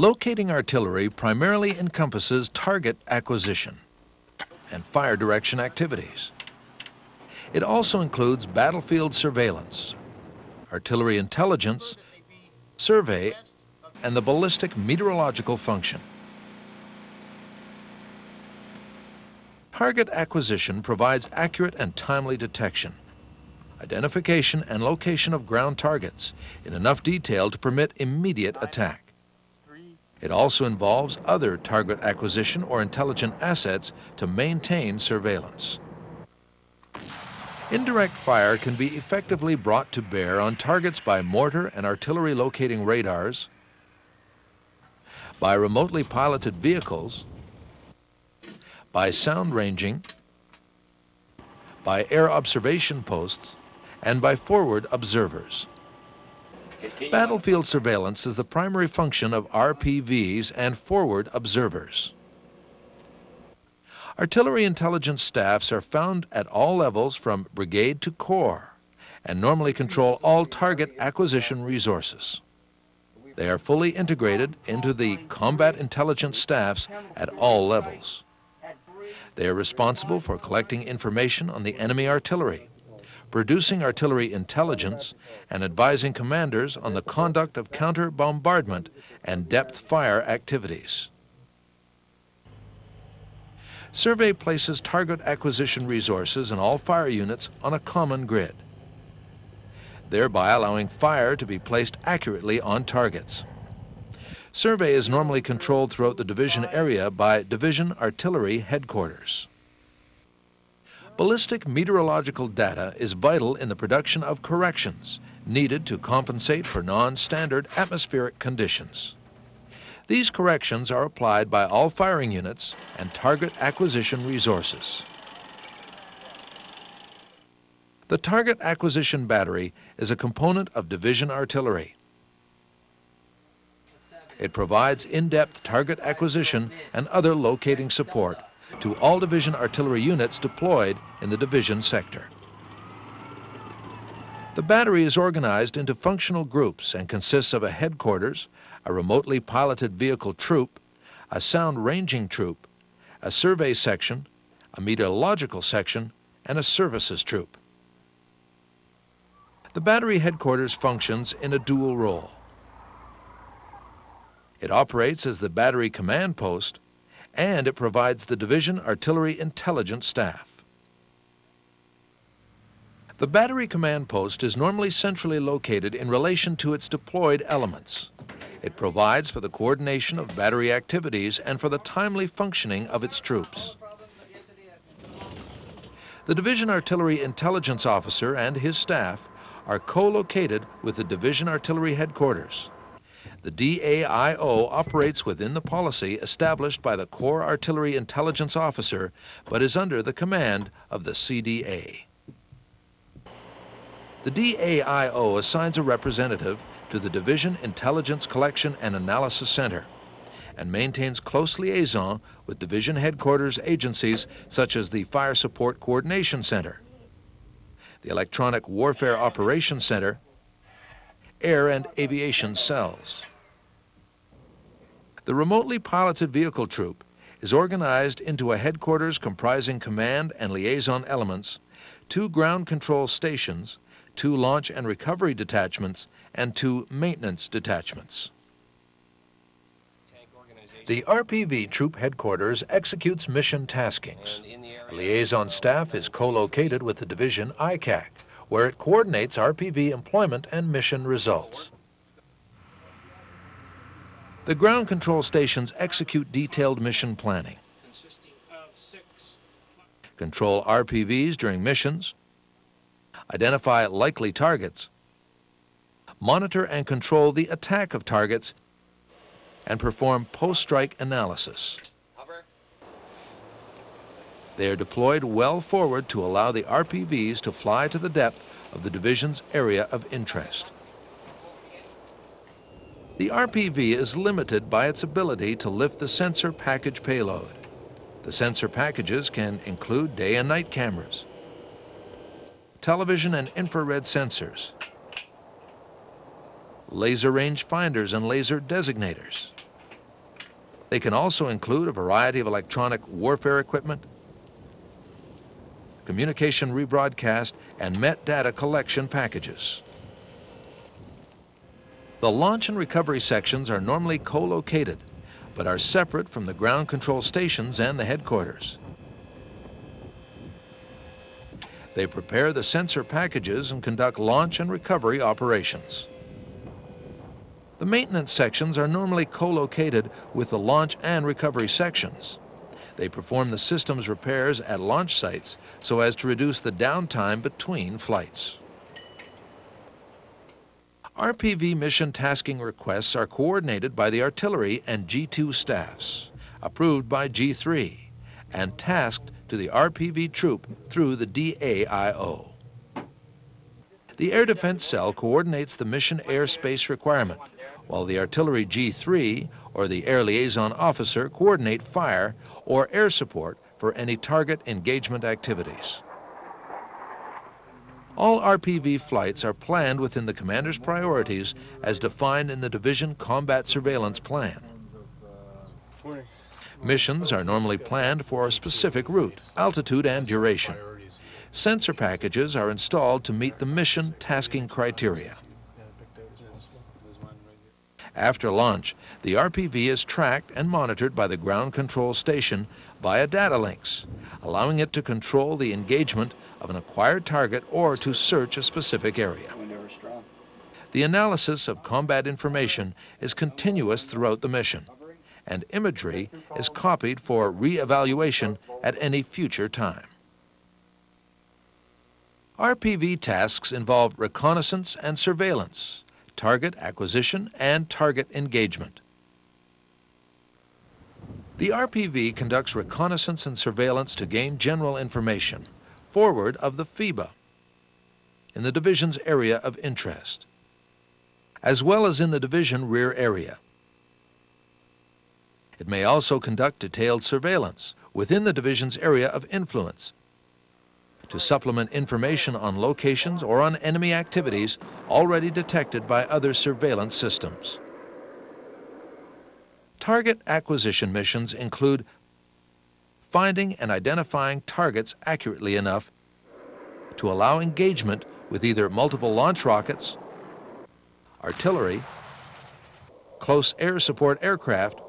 Locating artillery primarily encompasses target acquisition and fire direction activities. It also includes battlefield surveillance, artillery intelligence, survey, and the ballistic meteorological function. Target acquisition provides accurate and timely detection, identification, and location of ground targets in enough detail to permit immediate attack. It also involves other target acquisition or intelligent assets to maintain surveillance. Indirect fire can be effectively brought to bear on targets by mortar and artillery locating radars, by remotely piloted vehicles, by sound ranging, by air observation posts, and by forward observers. Battlefield surveillance is the primary function of RPVs and forward observers. Artillery intelligence staffs are found at all levels from brigade to corps and normally control all target acquisition resources. They are fully integrated into the combat intelligence staffs at all levels. They are responsible for collecting information on the enemy artillery, producing artillery intelligence, and advising commanders on the conduct of counter-bombardment and depth fire activities. Survey places target acquisition resources in all fire units on a common grid, thereby allowing fire to be placed accurately on targets. Survey is normally controlled throughout the division area by Division Artillery Headquarters. Ballistic meteorological data is vital in the production of corrections needed to compensate for non-standard atmospheric conditions. These corrections are applied by all firing units and target acquisition resources. The Target Acquisition Battery is a component of Division Artillery. It provides in-depth target acquisition and other locating support to all division artillery units deployed in the division sector. The battery is organized into functional groups and consists of a headquarters, a remotely piloted vehicle troop, a sound ranging troop, a survey section, a meteorological section, and a services troop. The battery headquarters functions in a dual role. It operates as the battery command post, and it provides the division artillery intelligence staff. The battery command post is normally centrally located in relation to its deployed elements. It provides for the coordination of battery activities and for the timely functioning of its troops. The Division Artillery Intelligence Officer and his staff are co-located with the Division Artillery Headquarters. The DAIO operates within the policy established by the Corps Artillery Intelligence Officer, but is under the command of the CDA. The DAIO assigns a representative to the Division Intelligence Collection and Analysis Center and maintains close liaison with division headquarters agencies such as the Fire Support Coordination Center, the Electronic Warfare Operations Center, Air and Aviation Cells. The remotely piloted vehicle troop is organized into a headquarters comprising command and liaison elements, 2 ground control stations, 2 launch and recovery detachments, and 2 maintenance detachments. The RPV Troop Headquarters executes mission taskings. Liaison staff is co-located with the Division ICAC, where it coordinates RPV employment and mission results. The ground control stations execute detailed mission planning, control RPVs during missions, identify likely targets, monitor and control the attack of targets, and perform post-strike analysis. They are deployed well forward to allow the RPVs to fly to the depth of the division's area of interest. The RPV is limited by its ability to lift the sensor package payload. The sensor packages can include day and night cameras, television and infrared sensors, laser range finders and laser designators, They can also include a variety of electronic warfare equipment, communication rebroadcast, and metadata collection packages. The launch and recovery sections are normally co-located, but are separate from the ground control stations and the headquarters. They prepare the sensor packages and conduct launch and recovery operations. The maintenance sections are normally co-located with the launch and recovery sections. They perform the system's repairs at launch sites so as to reduce the downtime between flights. RPV mission tasking requests are coordinated by the artillery and G2 staffs, approved by G3, and tasked to the RPV troop through the DAIO. The Air Defense Cell coordinates the mission airspace requirement, while the artillery G3 or the air liaison officer coordinate fire or air support for any target engagement activities. All RPV flights are planned within the commander's priorities as defined in the Division Combat Surveillance Plan. Missions are normally planned for a specific route, altitude, and duration. Sensor packages are installed to meet the mission tasking criteria. After launch, the RPV is tracked and monitored by the ground control station via data links, allowing it to control the engagement of an acquired target or to search a specific area. The analysis of combat information is continuous throughout the mission, and imagery is copied for re-evaluation at any future time. RPV tasks involve reconnaissance and surveillance, target acquisition, and target engagement. The RPV conducts reconnaissance and surveillance to gain general information forward of the FIBA in the division's area of interest, as well as in the division rear area. It may also conduct detailed surveillance within the division's area of influence to supplement information on locations or on enemy activities already detected by other surveillance systems. Target acquisition missions include finding and identifying targets accurately enough to allow engagement with either multiple launch rockets, artillery, close air support aircraft,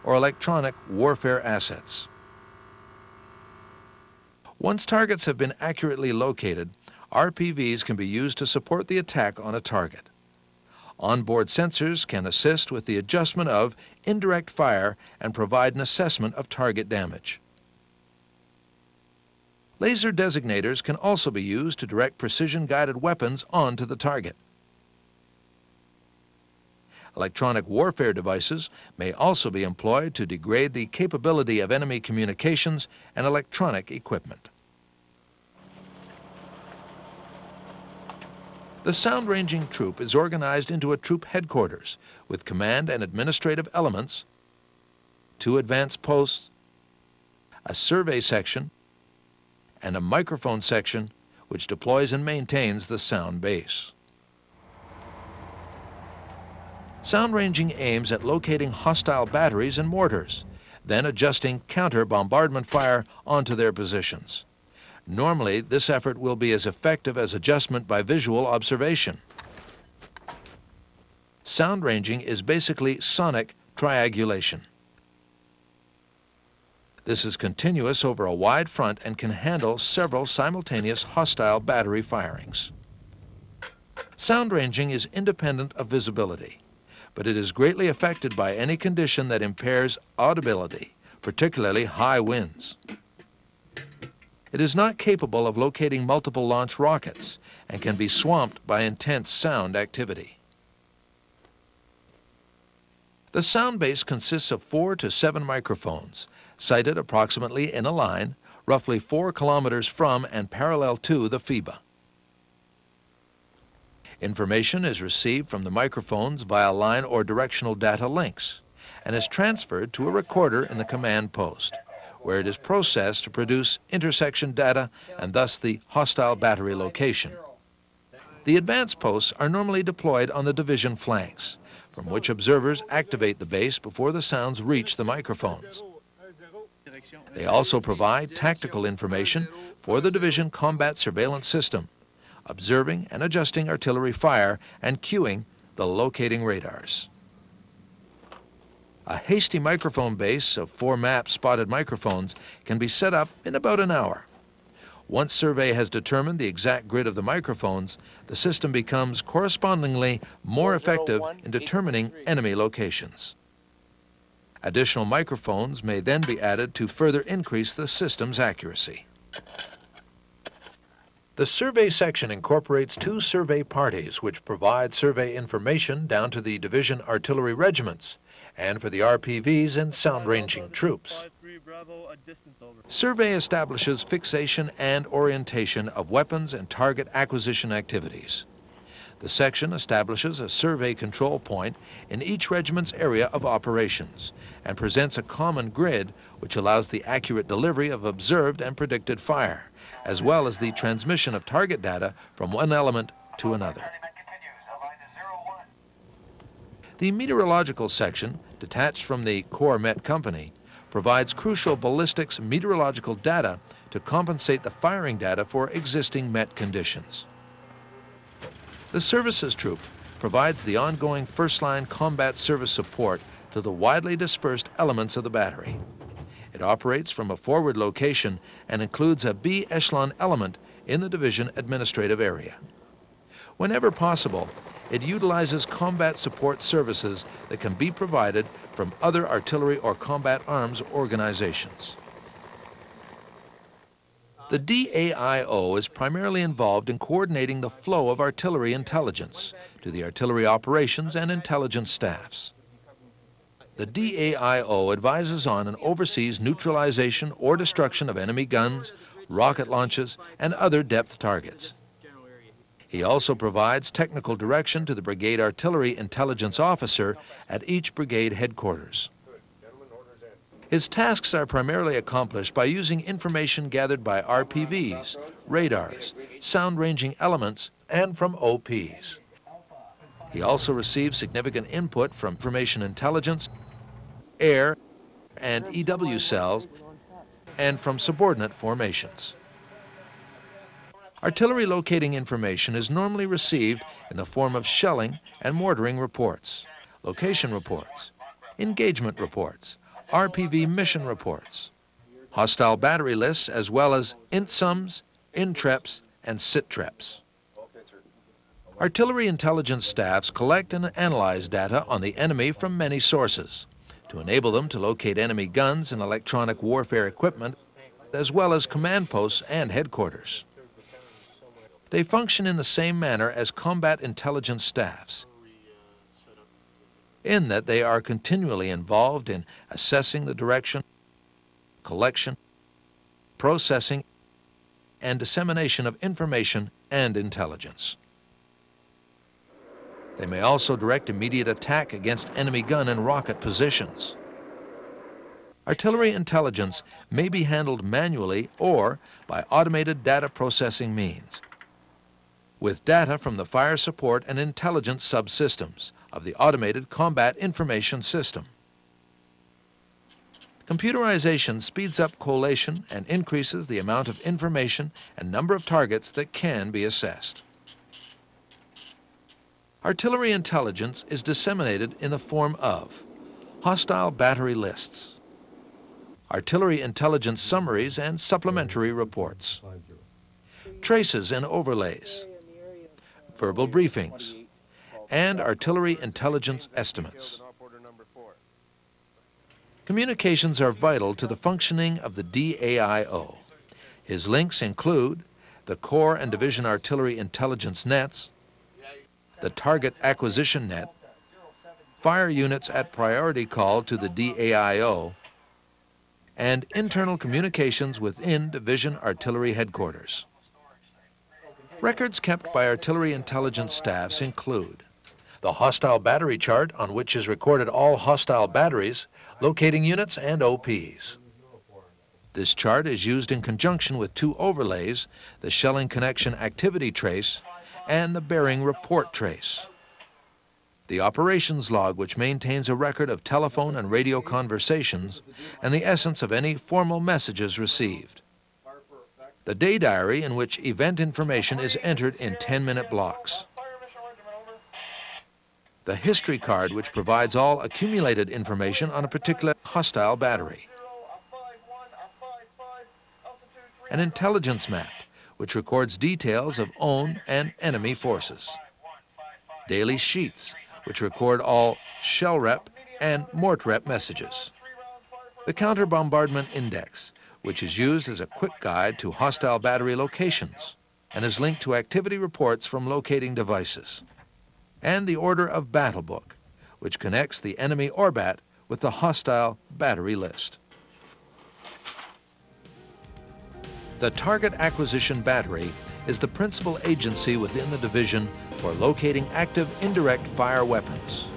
or electronic warfare assets. Once targets have been accurately located, RPVs can be used to support the attack on a target. Onboard sensors can assist with the adjustment of indirect fire and provide an assessment of target damage. Laser designators can also be used to direct precision-guided weapons onto the target. Electronic warfare devices may also be employed to degrade the capability of enemy communications and electronic equipment. The sound ranging troop is organized into a troop headquarters with command and administrative elements, 2 advanced posts, a survey section, and a microphone section which deploys and maintains the sound base. Sound ranging aims at locating hostile batteries and mortars, then adjusting counter-bombardment fire onto their positions. Normally, this effort will be as effective as adjustment by visual observation. Sound ranging is basically sonic triangulation. This is continuous over a wide front and can handle several simultaneous hostile battery firings. Sound ranging is independent of visibility, but it is greatly affected by any condition that impairs audibility, particularly high winds. It is not capable of locating multiple launch rockets and can be swamped by intense sound activity. The sound base consists of 4 to 7 microphones, sited approximately in a line, roughly 4 kilometers from and parallel to the FIBA. Information is received from the microphones via line or directional data links and is transferred to a recorder in the command post, where it is processed to produce intersection data and thus the hostile battery location. The advanced posts are normally deployed on the division flanks, from which observers activate the base before the sounds reach the microphones. They also provide tactical information for the division combat surveillance system, observing and adjusting artillery fire and cueing the locating radars. A hasty microphone base of 4 map-spotted microphones can be set up in about an hour. Once survey has determined the exact grid of the microphones, the system becomes correspondingly more effective in determining enemy locations. Additional microphones may then be added to further increase the system's accuracy. The survey section incorporates 2 survey parties which provide survey information down to the division artillery regiments and for the RPVs and sound-ranging troops. Survey establishes fixation and orientation of weapons and target acquisition activities. The section establishes a survey control point in each regiment's area of operations and presents a common grid which allows the accurate delivery of observed and predicted fire, as well as the transmission of target data from one element to another. The meteorological section, detached from the Corps Met Company, provides crucial ballistics meteorological data to compensate the firing data for existing Met conditions. The Services Troop provides the ongoing first-line combat service support to the widely dispersed elements of the battery. It operates from a forward location and includes a B echelon element in the division administrative area. Whenever possible, it utilizes combat support services that can be provided from other artillery or combat arms organizations. The DAIO is primarily involved in coordinating the flow of artillery intelligence to the artillery operations and intelligence staffs. The DAIO advises on and oversees neutralization or destruction of enemy guns, rocket launches, and other depth targets. He also provides technical direction to the Brigade Artillery Intelligence Officer at each brigade headquarters. His tasks are primarily accomplished by using information gathered by RPVs, radars, sound-ranging elements, and from OPs. He also receives significant input from information intelligence, air, and EW cells, and from subordinate formations. Artillery locating information is normally received in the form of shelling and mortaring reports, location reports, engagement reports, RPV mission reports, hostile battery lists, as well as INTSUMs, INTREPs, and SITREPs. Artillery intelligence staffs collect and analyze data on the enemy from many sources to enable them to locate enemy guns and electronic warfare equipment, as well as command posts and headquarters. They function in the same manner as combat intelligence staffs, in that they are continually involved in assessing the direction, collection, processing, and dissemination of information and intelligence. They may also direct immediate attack against enemy gun and rocket positions. Artillery intelligence may be handled manually or by automated data processing means, with data from the fire support and intelligence subsystems of the Automated Combat Information System. Computerization speeds up collation and increases the amount of information and number of targets that can be assessed. Artillery intelligence is disseminated in the form of hostile battery lists, artillery intelligence summaries and supplementary reports, traces and overlays, verbal briefings, and artillery intelligence estimates. Communications are vital to the functioning of the DAIO. His links include the Corps and Division Artillery Intelligence Nets, the Target Acquisition Net, fire units at priority call to the DAIO, and internal communications within Division Artillery Headquarters. Records kept by artillery intelligence staffs include the hostile battery chart, on which is recorded all hostile batteries, locating units, and OPs. This chart is used in conjunction with 2 overlays, the Shelling Connection Activity Trace and the Bearing Report Trace. the operations log, which maintains a record of telephone and radio conversations and the essence of any formal messages received. The day diary, in which event information is entered in 10-minute blocks. The history card, which provides all accumulated information on a particular hostile battery. An intelligence map, which records details of own and enemy forces. Daily sheets, which record all shell rep and mort rep messages. The counter-bombardment index, which is used as a quick guide to hostile battery locations and is linked to activity reports from locating devices. And the order of battle book, which connects the enemy ORBAT with the hostile battery list. The Target Acquisition Battery is the principal agency within the division for locating active indirect fire weapons.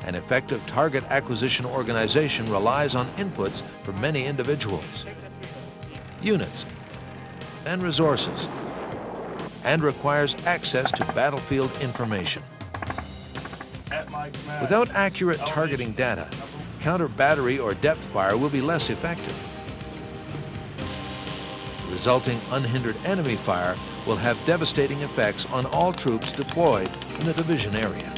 An effective target acquisition organization relies on inputs from many individuals, units, and resources, and requires access to battlefield information. Without accurate targeting data, counter-battery or depth fire will be less effective. Resulting unhindered enemy fire will have devastating effects on all troops deployed in the division area.